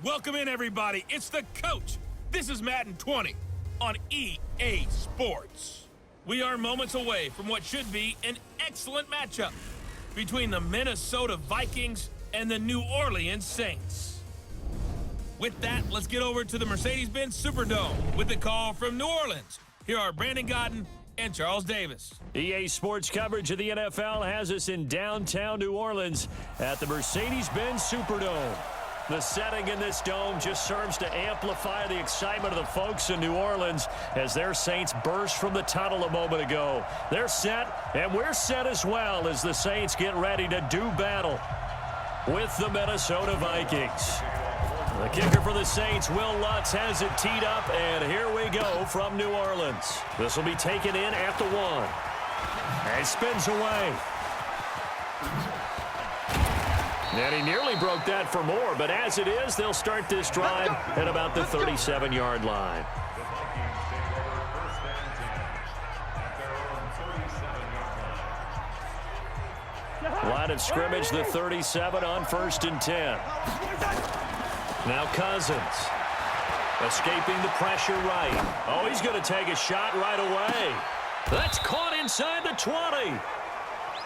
Welcome in, everybody. It's the coach. This is Madden 20 on EA Sports. We are moments away from what should be an excellent matchup between the Minnesota Vikings and the New Orleans Saints. With that, let's get over to the Mercedes-Benz Superdome with the call from New Orleans. Here are Brandon Godden and Charles Davis. EA Sports coverage of the NFL has us in downtown New Orleans at the Mercedes-Benz Superdome. The setting in this dome just serves to amplify the excitement of the folks in New Orleans as their Saints burst from the tunnel a moment ago. They're set, and we're set as well as the Saints get ready to do battle with the Minnesota Vikings. The kicker for the Saints, Will Lutz, has it teed up, and here we go from New Orleans. This will be taken in at the 1. And spins away. And he nearly broke that for more, but as it is, they'll start this drive at about the 37-yard line. Line of scrimmage, the 37 on 1st and 10. Now Cousins, escaping the pressure right. Oh, he's going to take a shot right away. That's caught inside the 20.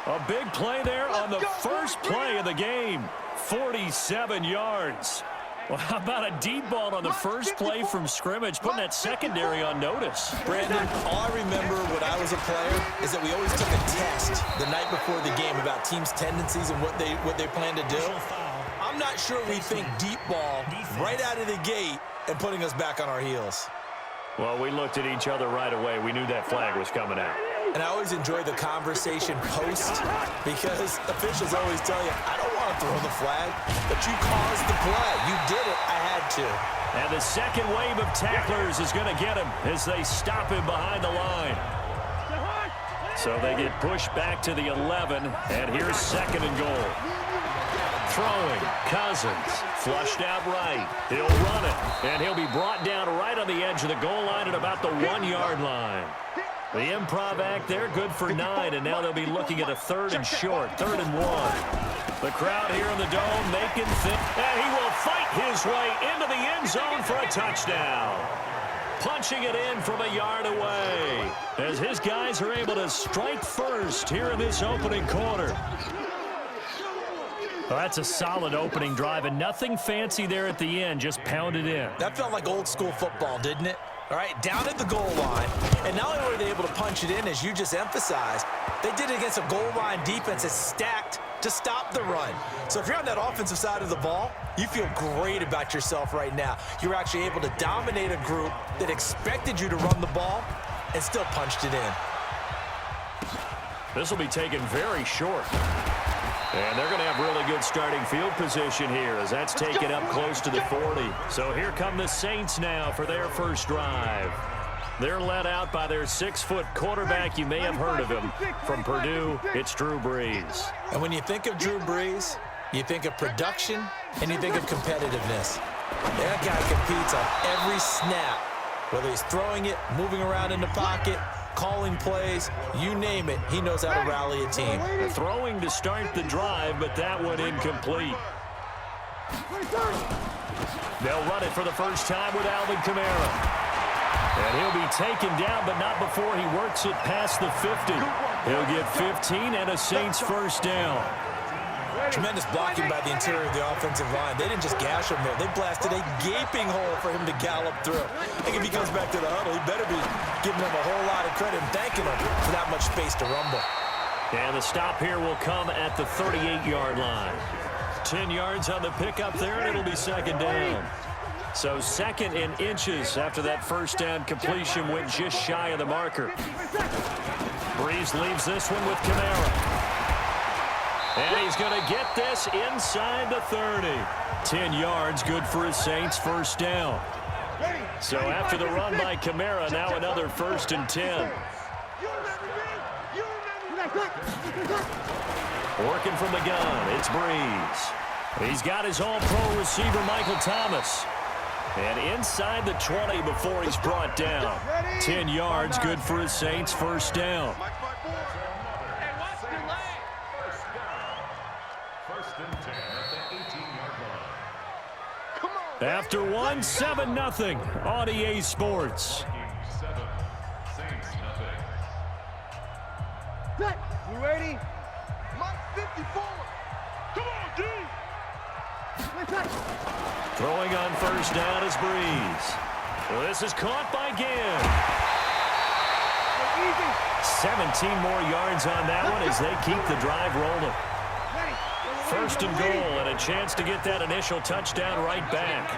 A big play there on the first play of the game. 47 yards. Well, how about a deep ball on the first play from scrimmage, putting that secondary on notice? Brandon, all I remember when I was a player is that we always took a test the night before the game about teams' tendencies and what they plan to do. I'm not sure we think deep ball right out of the gate and putting us back on our heels. Well, we looked at each other right away. We knew that flag was coming out. And I always enjoy the conversation post because officials always tell you, I don't want to throw the flag, but you caused the play. You did it. I had to. And the second wave of tacklers is going to get him as they stop him behind the line. So they get pushed back to the 11, and here's 2nd and goal. Throwing, Cousins, flushed out right. He'll run it, and he'll be brought down right on the edge of the goal line at about the 1-yard line. The improv act there, good for 9, and now they'll be looking at a 3rd and short, 3rd and 1. The crowd here in the dome making and he will fight his way into the end zone for a touchdown. Punching it in from a yard away as his guys are able to strike first here in this opening quarter. Well, that's a solid opening drive, and nothing fancy there at the end, just pounded in. That felt like old school football, didn't it? All right, down at the goal line, and not only were they able to punch it in, as you just emphasized, they did it against a goal line defense that's stacked to stop the run. So if you're on that offensive side of the ball, you feel great about yourself right now. You're actually able to dominate a group that expected you to run the ball and still punched it in. This will be taken very short. And they're going to have really good starting field position here as that's taken up close to the 40. So here come the Saints now for their first drive. They're led out by their 6-foot quarterback. You may have heard of him. From Purdue, it's Drew Brees. And when you think of Drew Brees, you think of production and you think of competitiveness. That guy competes on every snap, whether he's throwing it, moving around in the pocket, calling plays, you name it, he knows how to rally a team. Throwing to start the drive, but that one incomplete. They'll run it for the first time with Alvin Kamara. And he'll be taken down, but not before he works it past the 50. He'll get 15 and a Saints first down. Tremendous blocking by the interior of the offensive line. They didn't just gash him there. They blasted a gaping hole for him to gallop through. I think if he comes back to the huddle, he better be giving them a whole lot of credit and thanking them for that much space to rumble. And the stop here will come at the 38-yard line. 10 yards on the pickup there, and it'll be 2nd down. So 2nd and inches after that first down completion went just shy of the marker. Brees leaves this one with Kamara. And he's going to get this inside the 30. 10 yards, good for his Saints, first down. So after the run by Kamara, now another 1st and 10. Working from the gun, it's Brees. He's got his all-pro receiver, Michael Thomas. And inside the 20 before he's brought down. 10 yards, good for his Saints, first down. After one, 7-0 on EA Sports. You ready? Mike 54. Come on, dude. Throwing on first down is Breeze. This is caught by Gibb. 17 more yards on that one as they keep the drive rolling. First and goal, and a chance to get that initial touchdown right back.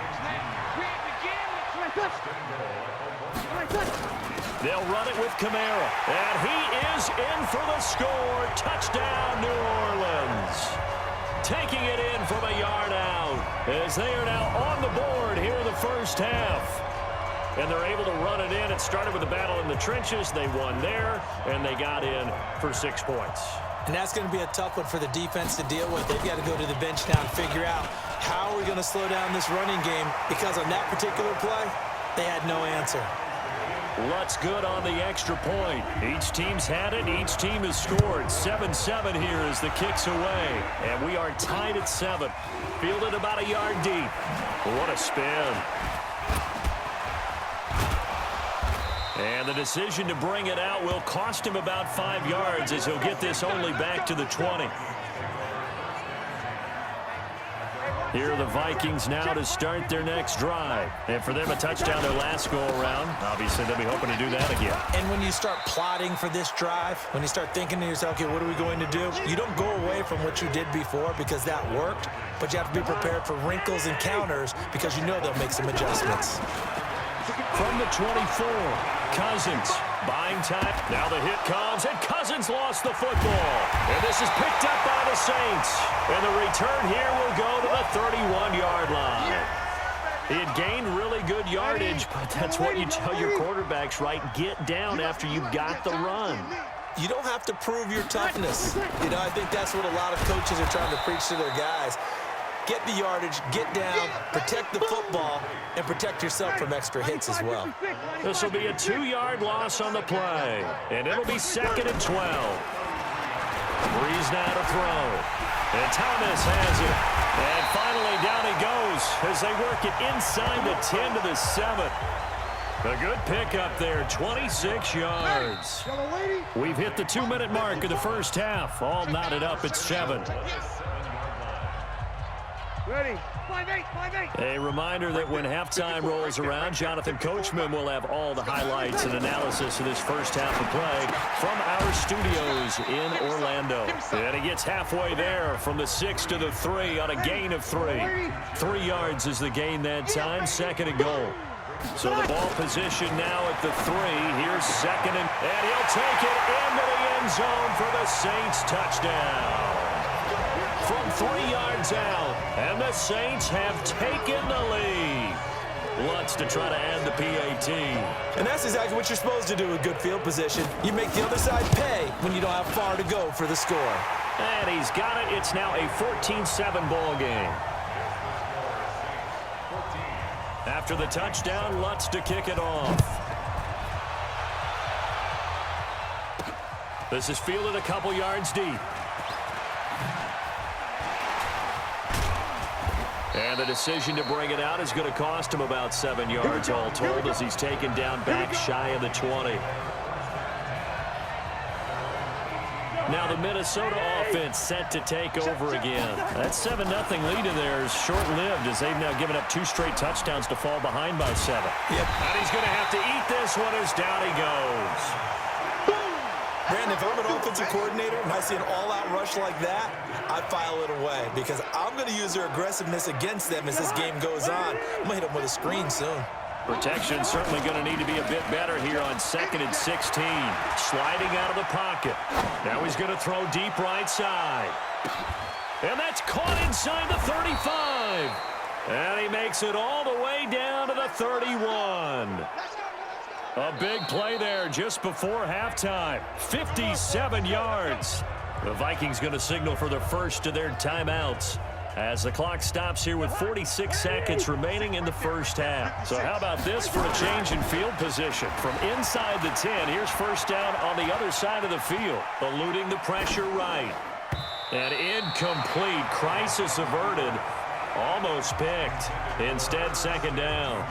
They'll run it with Kamara, and he is in for the score. Touchdown, New Orleans. Taking it in from a yard out as they are now on the board here in the first half. And they're able to run it in. It started with a battle in the trenches. They won there, and they got in for 6 points. And that's going to be a tough one for the defense to deal with. They've got to go to the bench now and figure out how are we going to slow down this running game, because on that particular play, they had no answer. Lutz good on the extra point. Each team's had it. Each team has scored. 7-7 here as the kick's away. And we are tied at 7. Fielded about a yard deep. What a spin. And the decision to bring it out will cost him about 5 yards as he'll get this only back to the 20. Here are the Vikings now to start their next drive. And for them, a touchdown their last go-around. Obviously, they'll be hoping to do that again. And when you start plotting for this drive, when you start thinking to yourself, okay, what are we going to do? You don't go away from what you did before because that worked, but you have to be prepared for wrinkles and counters because you know they'll make some adjustments. From the 24, Cousins buying time. Now the hit comes, and Cousins lost the football. And this is picked up by the Saints. And the return here will go to the 31-yard line. He had gained really good yardage, but that's what you tell your quarterbacks, right? Get down after you got the run. You don't have to prove your toughness. You know, I think that's what a lot of coaches are trying to preach to their guys. Get the yardage, get down, protect the football, and protect yourself from extra hits as well. This will be a 2-yard loss on the play, and it'll be 2nd and 12. Breeze now to throw, and Thomas has it. And finally down he goes as they work it inside the 10 to the 7. A good pickup there, 26 yards. We've hit the 2-minute mark of the first half, all knotted up at 7. Ready? 5-8, 5-8. A reminder that when halftime rolls around, Jonathan Coachman will have all the highlights and analysis of this first half of play from our studios in Orlando. And he gets halfway there from the 6 to the 3 on a gain of 3. 3 yards is the gain that time, 2nd and goal. So the ball position now at the 3. Here's 2nd and he'll take it into the end zone for the Saints touchdown. From 3 yards out, and the Saints have taken the lead. Lutz to try to add the PAT. And that's exactly what you're supposed to do with good field position. You make the other side pay when you don't have far to go for the score. And he's got it. It's now a 14-7 ball game. After the touchdown, Lutz to kick it off. This is fielded a couple yards deep. And the decision to bring it out is going to cost him about 7 yards all told as he's taken down back shy of the 20. Now the Minnesota offense set to take over again. That 7-0 lead in there is short-lived as they've now given up 2 straight touchdowns to fall behind by 7. Yep. And he's going to have to eat this one as down he goes. Brandon, if I'm an offensive coordinator and I see an all-out rush like that, I file it away because I'm going to use their aggressiveness against them as this game goes on. I'm going to hit them with a screen soon. Protection certainly going to need to be a bit better here on 2nd and 16. Sliding out of the pocket. Now he's going to throw deep right side. And that's caught inside the 35. And he makes it all the way down to the 31. A big play there just before halftime. 57 yards. The Vikings going to signal for the first of their timeouts as the clock stops here with 46 seconds remaining in the first half. So how about this for a change in field position? From inside the 10, here's first down on the other side of the field. Eluding the pressure right. And incomplete. Crisis averted. Almost picked. Instead, second down.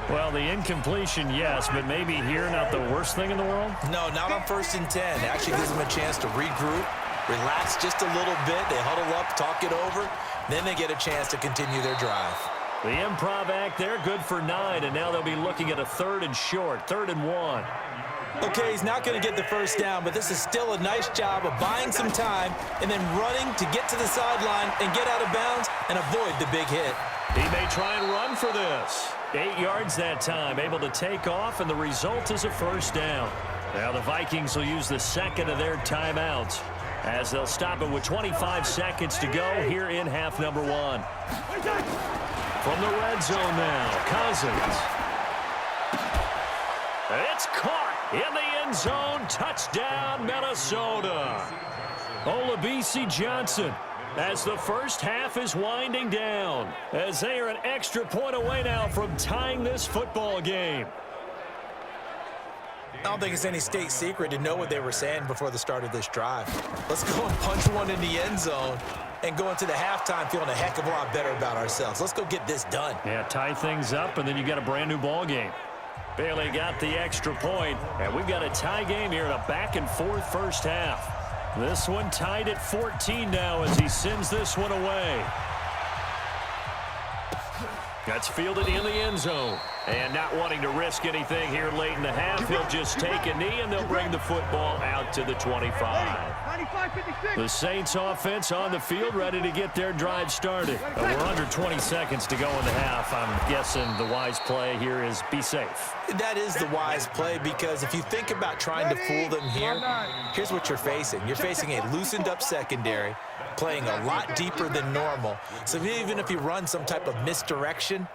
Well, the incompletion, yes, but maybe here not the worst thing in the world? No, not on 1st and 10. It actually gives them a chance to regroup, relax just a little bit. They huddle up, talk it over. Then they get a chance to continue their drive. The improv act there, good for 9, and now they'll be looking at a 3rd and short, 3rd and 1. Okay, he's not going to get the first down, but this is still a nice job of buying some time and then running to get to the sideline and get out of bounds and avoid the big hit. He may try and run for this. 8 yards that time, able to take off, and the result is a first down. Now the Vikings will use the second of their timeouts as they'll stop it with 25 seconds to go here in half number 1. From the red zone now, Cousins. It's caught in the end zone. Touchdown, Minnesota. Olabisi Johnson as the first half is winding down, as they are an extra point away now from tying this football game. I don't think it's any state secret to know what they were saying before the start of this drive. Let's go and punch one in the end zone and go into the halftime feeling a heck of a lot better about ourselves. Let's go get this done. Yeah, tie things up, and then you got a brand new ball game. Bailey got the extra point, and we've got a tie game here in a back-and-forth first half. This one tied at 14 now as he sends this one away. That's fielded in the end zone. And not wanting to risk anything here late in the half, he'll just take a knee, and they'll bring the football out to the 25. The Saints offense on the field, ready to get their drive started. We're under 20 seconds to go in the half. I'm guessing the wise play here is be safe. That is the wise play, because if you think about trying to fool them here, here's what you're facing. You're facing a loosened up secondary, playing a lot deeper than normal. So even if you run some type of misdirection,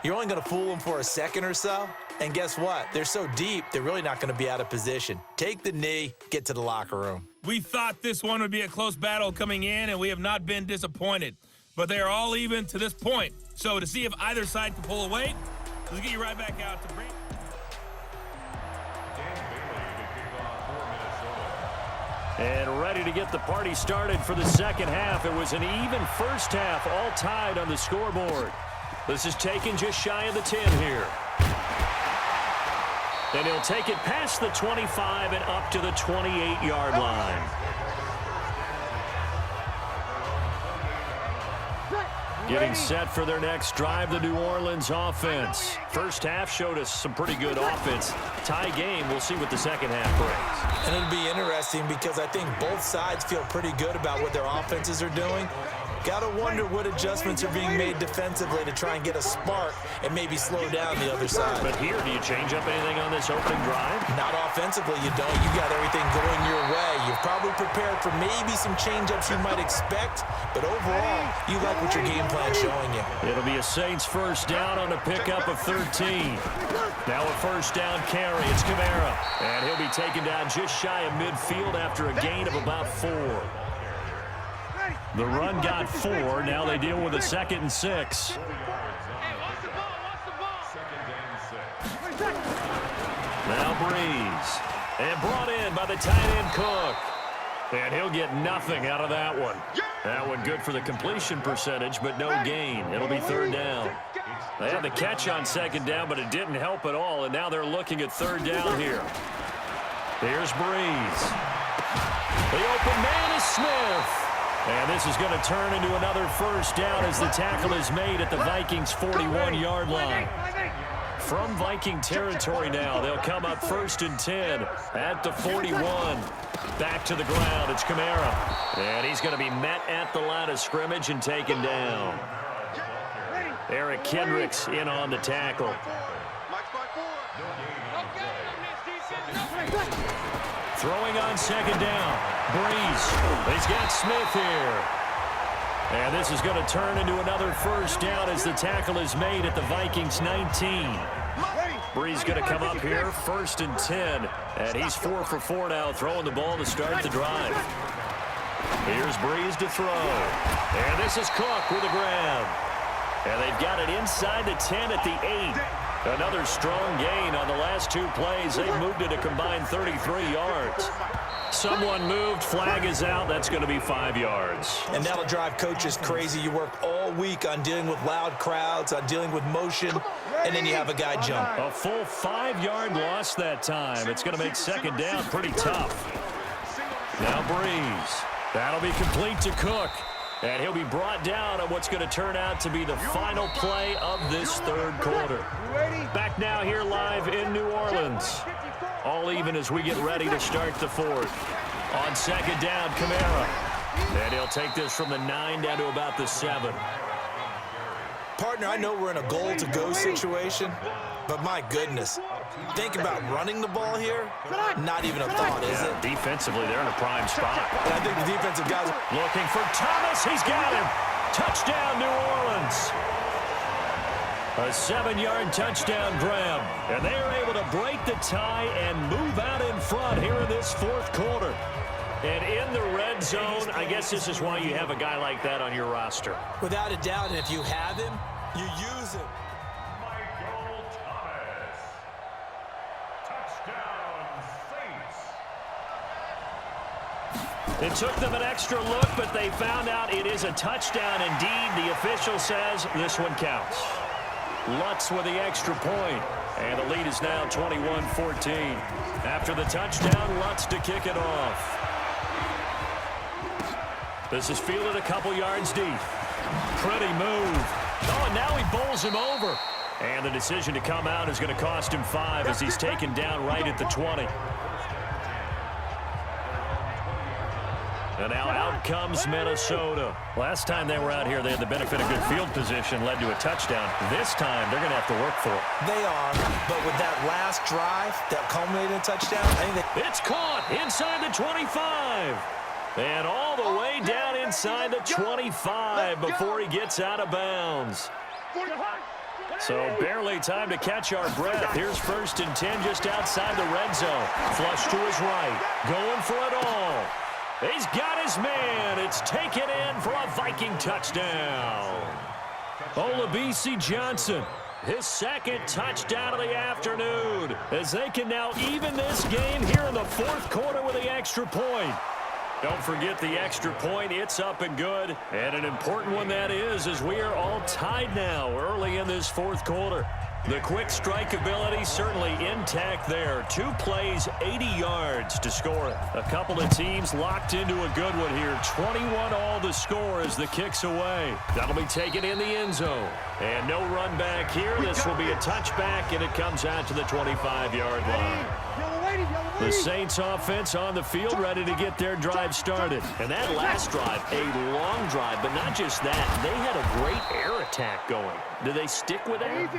you're only going to fool them for a second or so. And guess what? They're so deep, they're really not going to be out of position. Take the knee, get to the locker room. We thought this one would be a close battle coming in, and we have not been disappointed. But they are all even to this point. So to see if either side can pull away, let's get you right back out to bring. And ready to get the party started for the second half. It was an even first half, all tied on the scoreboard. This is taken just shy of the 10 here. And he'll take it past the 25 and up to the 28-yard line. Getting set for their next drive, the New Orleans offense. First half showed us some pretty good offense. Tie game, we'll see what the second half brings. And it'll be interesting because I think both sides feel pretty good about what their offenses are doing. Got to wonder what adjustments are being made defensively to try and get a spark and maybe slow down the other side. But here, do you change up anything on this opening drive? Not offensively, you don't. You got everything going your way. You've probably prepared for maybe some change-ups you might expect, but overall, you like what your game plan's showing you. It'll be a Saints first down on a pickup of 13. Now a first down carry. It's Kamara. And he'll be taken down just shy of midfield after a gain of about 4. The run got 4. Now they deal with a 2nd and 6. Now Breeze. And brought in by the tight end Cook. And he'll get nothing out of that one. That one good for the completion percentage, but no gain. It'll be 3rd down. They had the catch on 2nd down, but it didn't help at all. And now they're looking at 3rd down here. Here's Breeze. The open man is Smith. And this is going to turn into another first down as the tackle is made at the Vikings' 41-yard line. From Viking territory now, they'll come up 1st and 10 at the 41. Back to the ground, it's Kamara. And he's going to be met at the line of scrimmage and taken down. Eric Kendricks in on the tackle. Throwing on 2nd down. Breeze. He's got Smith here. And this is going to turn into another first down as the tackle is made at the Vikings' 19. Breeze going to come up here, 1st and 10. And he's 4 for 4 now, throwing the ball to start the drive. Here's Breeze to throw. And this is Cook with a grab. And they've got it inside the 10 at the 8. Another strong gain on the last 2 plays. They've moved it a combined 33 yards. Someone moved. Flag is out. That's going to be 5 yards. And that'll drive coaches crazy. You work all week on dealing with loud crowds, on dealing with motion, and then you have a guy jump. A full 5-yard loss that time. It's going to make second down pretty tough. Now Breeze. That'll be complete to Cook. And he'll be brought down on what's going to turn out to be the final play of this third quarter. Back now here live in New Orleans. All even as we get ready to start the fourth. On second down, Kamara. And he'll take this from the 9 down to about the 7. Partner, I know we're in a goal-to-go situation, but my goodness. Think about running the ball here. Not even a thought, is it? Defensively, they're in a prime spot. And I think the defensive guys are looking for Thomas. He's got him. Touchdown, New Orleans. A 7-yard touchdown grab. And they are able to break the tie and move out in front here in this fourth quarter. And in the red zone, I guess this is why you have a guy like that on your roster. Without a doubt, and if you have him, you use him. It took them an extra look, but they found out it is a touchdown indeed. The official says this one counts. Lutz with the extra point, and the lead is now 21-14. After the touchdown, Lutz to kick it off. This is fielded a couple yards deep. Pretty move. Oh, and now he bowls him over. And the decision to come out is going to cost him 5 as he's taken down right at the 20. And now out comes Minnesota. Last time they were out here, they had the benefit of good field position, led to a touchdown. This time, they're going to have to work for it. They are, but with that last drive that culminated in a touchdown, I think it's caught inside the 25. And all the way down inside the 25 before he gets out of bounds. So barely time to catch our breath. Here's 1st and 10 just outside the red zone. Flush to his right. Going for it all. He's got his man. It's taken in for a Viking touchdown. Olabisi Johnson, his second touchdown of the afternoon, as they can now even this game here in the fourth quarter with the extra point. Don't forget the extra point. It's up and good. And an important one that is, as we are all tied now early in this fourth quarter. The quick strike ability certainly intact there. 2 plays, 80 yards to score it. A couple of teams locked into a good one here. 21 all to score as the kick's away. That'll be taken in the end zone. And no run back here. This will be a touchback, and it comes out to the 25-yard line. The Saints offense on the field ready to get their drive started. And that last drive, a long drive, but not just that. They had a great air attack going. Do they stick with that?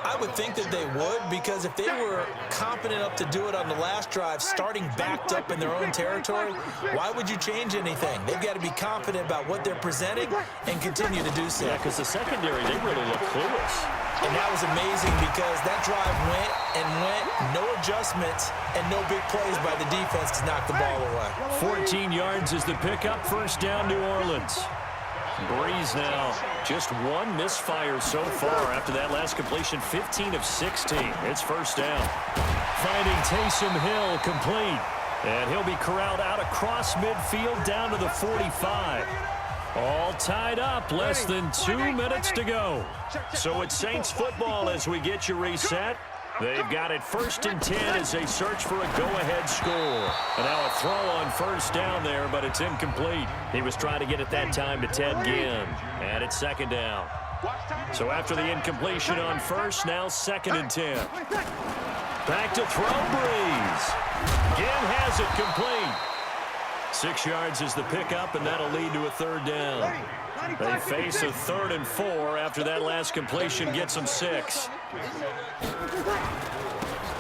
I would think that they would, because if they were confident enough to do it on the last drive, starting backed up in their own territory, why would you change anything? They've got to be confident about what they're presenting and continue to do so. Yeah, because the secondary, they really look clueless. And that was amazing because that drive went and went, no adjustments, and no big plays by the defense to knock the ball away. 14 yards is the pickup, 1st down New Orleans. Breeze now, just 1 misfire so far after that last completion, 15 of 16. It's 1st down. Finding Taysom Hill complete. And he'll be corralled out across midfield down to the 45. All tied up, less than 2 minutes to go. So it's Saints football as we get you reset. They've got it 1st and 10 as they search for a go-ahead score. And now a throw on 1st down there, but it's incomplete. He was trying to get it that time to Ted Ginn. And it's 2nd down. So after the incompletion on 1st, now 2nd and 10. Back to throw, Breeze. Ginn has it complete. 6 yards is the pickup, and that'll lead to a 3rd down. They face a 3rd and 4 after that last completion gets them 6.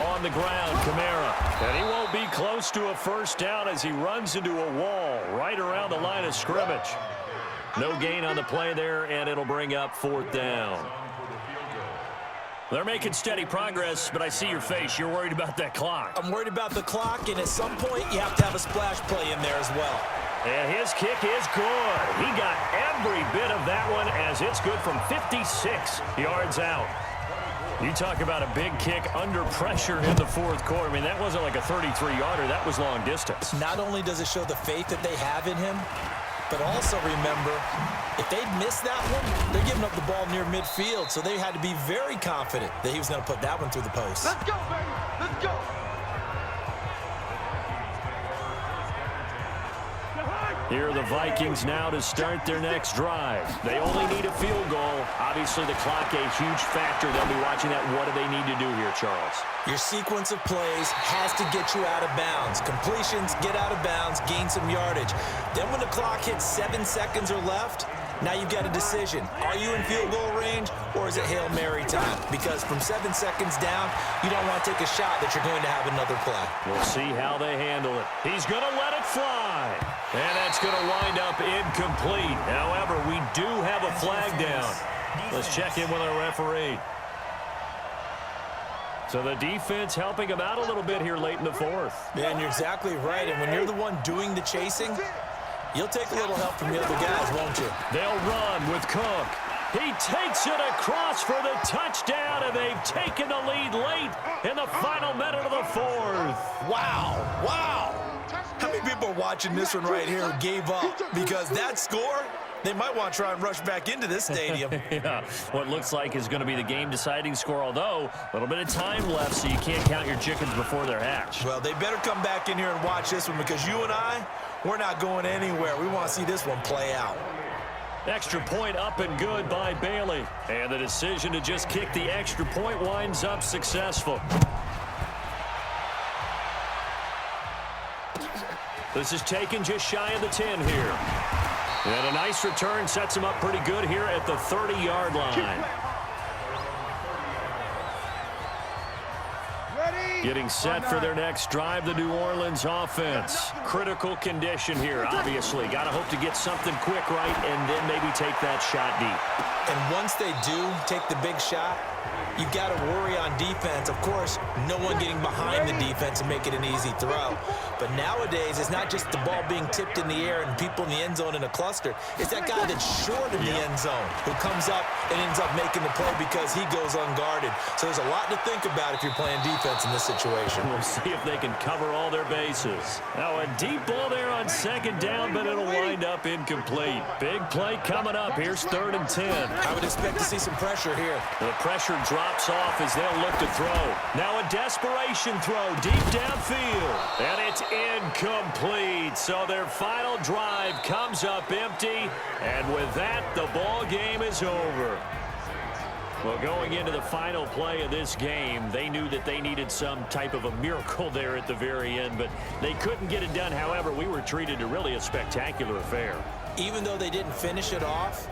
On the ground, Kamara. And he won't be close to a 1st down as he runs into a wall right around the line of scrimmage. No gain on the play there, and it'll bring up 4th down. They're making steady progress, but I see your face. You're worried about that clock. I'm worried about the clock, and at some point, you have to have a splash play in there as well. And his kick is good. He got every bit of that one as it's good from 56 yards out. You talk about a big kick under pressure in the fourth quarter. I mean, that wasn't like a 33-yarder. That was long distance. Not only does it show the faith that they have in him, but also remember, if they'd missed that one, they're giving up the ball near midfield, so they had to be very confident that he was going to put that one through the post. Let's go, baby. Let's go. Here are the Vikings now to start their next drive. They only need a field goal. Obviously, the clock a huge factor. They'll be watching that. What do they need to do here, Charles? Your sequence of plays has to get you out of bounds. Completions, get out of bounds, gain some yardage. Then when the clock hits 7 seconds or left, now you've got a decision. Are you in field goal range, or is it Hail Mary time? Because from 7 seconds down, you don't want to take a shot that you're going to have another play. We'll see how they handle it. He's going to let it fly. And that's going to wind up incomplete. However, we do have a flag down. Let's check in with our referee. So the defense helping him out a little bit here late in the fourth. Yeah, and you're exactly right. And when you're the one doing the chasing, you'll take a little help from the other guys, won't you? They'll run with Cook. He takes it across for the touchdown, and they've taken the lead late in the final minute of the fourth. Wow, wow. How many people are watching this one right here who gave up? Because that score, they might want to try and rush back into this stadium. Yeah, what looks like is going to be the game-deciding score, although a little bit of time left, so you can't count your chickens before they're hatched. Well, they better come back in here and watch this one, because you and I, we're not going anywhere. We want to see this one play out. Extra point up and good by Bailey. And the decision to just kick the extra point winds up successful. This is taken just shy of the 10 here. And a nice return sets him up pretty good here at the 30-yard line. Getting set for their next drive, the New Orleans offense. Critical condition here, obviously. Got to hope to get something quick right and then maybe take that shot deep. And once they do take the big shot, you've got to worry on defense. Of course, no one getting behind the defense and make it an easy throw. But nowadays, it's not just the ball being tipped in the air and people in the end zone in a cluster. It's that guy that's short in the end zone who comes up and ends up making the play because he goes unguarded. So there's a lot to think about if you're playing defense in this situation. We'll see if they can cover all their bases. Now a deep ball there on second down, but it'll wind up incomplete. Big play coming up. Here's 3rd and 10. I would expect to see some pressure here. The pressure drops off as they'll look to throw. Now a desperation throw deep downfield. And it's incomplete. So their final drive comes up empty. And with that, the ball game is over. Well, going into the final play of this game, they knew that they needed some type of a miracle there at the very end, but they couldn't get it done. However, we were treated to really a spectacular affair. Even though they didn't finish it off,